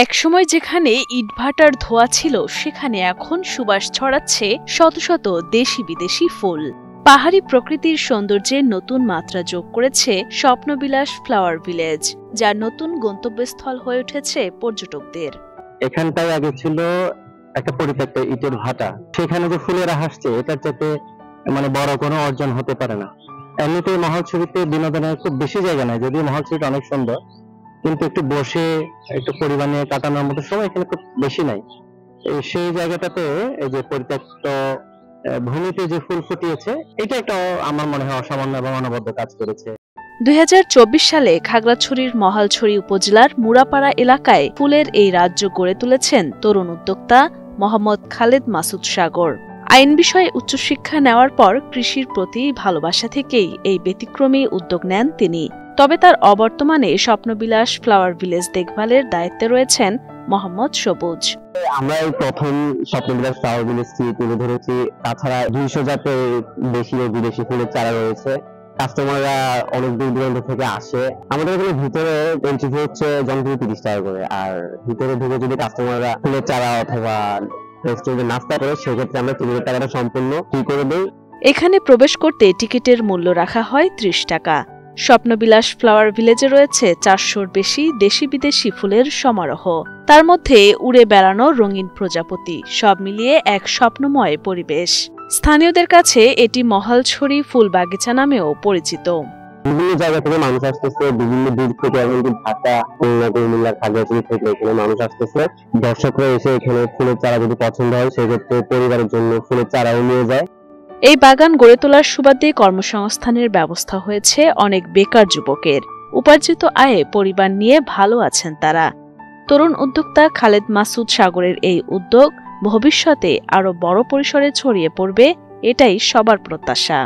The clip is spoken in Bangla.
একসময় যেখানে ইটভাটার ধোঁয়া ছিল সেখানে এখন সুবাস ছড়াচ্ছে শত শত দেশি বিদেশি ফুল। পাহাড়ি প্রকৃতির সৌন্দর্যে নতুন মাত্রা যোগ করেছে স্বপ্নবিলাস ফ্লাওয়ার ভিলেজ, যা নতুন গন্তব্যস্থল হয়ে উঠেছে পর্যটকদের। এখানটায় আগে ছিল একটা পরিত্যক্ত ইটের ভাটা, সেখানে যে ফুলেরা হাসছে এটার চাইতে বড় কোনো অর্জন হতে পারে না। এমনিতেই মহলছড়িতে বিনোদনের খুব বেশি জায়গা নাই, যদিও মহলছড়িটা অনেক সুন্দর, কিন্তু একটু বসে একটু পরিবার নিয়ে কাটানোর মতো সময় এখানে খুব বেশি নাই। সেই জায়গাটাতে এই যে পরিত্যক্ত ভূমিতে যে ফুল ফুটিয়েছে, এটা একটা আমার মনে হয় অসামান্য এবং অনবদ্য কাজ করেছে। 2024 সালে খাগড়াছড়ির মহালছড়ি উপজেলার মুরাপাড়া এলাকায় ফুলের এই রাজ্য গড়ে তুলেছেন তরুণ উদ্যোক্তা মোহাম্মদ খালেদ মাসুদ সাগর। আইন বিষয়ে উচ্চশিক্ষা নেওয়ার পর কৃষির প্রতি ভালোবাসা থেকেই এই ব্যতিক্রমী উদ্যোগ নেন তিনি। তবে তার অবর্তমানে স্বপ্নবিলাস ফ্লাওয়ার ভিলেজ দেখভালের দায়িত্বে রয়েছেন মোহাম্মদ সবুজ। আমরা এই প্রথম স্বপ্নবিলাস ফ্লাওয়ার ভিলেজটি তুলে ধরেছি। তাছাড়া 200 জাতের দেশি ও বিদেশি ফুলের চারা রয়েছে। কাস্টমাররা অনেক দূর দূরান্ত থেকে আসে। আমাদের এখানে ভিতরে এন্ট্রি ফি হচ্ছে জনপ্রতি 30 টাকা করে, আর ভিতরে ঢুকে যদি কাস্টমাররা ফুলের চারা অথবা রেস্টুরেন্টে নাস্তা করে, সেক্ষেত্রে আমরা 30 টাকাটা সম্পূর্ণ ফ্রি করে দিই। এখানে প্রবেশ করতে টিকিটের মূল্য রাখা হয় 30 টাকা। স্বপ্নবিলাস ফ্লাওয়ার ভিলেজে রয়েছে 400-র বেশি দেশি বিদেশি ফুলের সমারোহ। তার মধ্যে উড়ে বেড়ানো রঙিন প্রজাপতি, সব মিলিয়ে এক স্বপ্নময় পরিবেশ। স্থানীয়দের কাছে এটি মহালছড়ি ফুল বাগিচা নামেও পরিচিত। বিভিন্ন জায়গা থেকে মানুষ আসতেছে, বিভিন্ন দূর থেকে, এমনকি ঢাকা, খুলনা, কুমিল্লা, খাগড়াছড়ি থেকে এখানে মানুষ আসতেছে। দর্শকরা এসে এখানে ফুলের চারা যদি পছন্দ হয়, সেক্ষেত্রে পরিবারের জন্য ফুলের চারাও নিয়ে যায়। এই বাগান গড়ে তোলার সুবাদে কর্মসংস্থানের ব্যবস্থা হয়েছে অনেক বেকার যুবকের। উপার্জিত আয়ে পরিবার নিয়ে ভালো আছেন তারা। তরুণ উদ্যোক্তা খালেদ মাসুদ সাগরের এই উদ্যোগ ভবিষ্যতে আরো বড় পরিসরে ছড়িয়ে পড়বে, এটাই সবার প্রত্যাশা।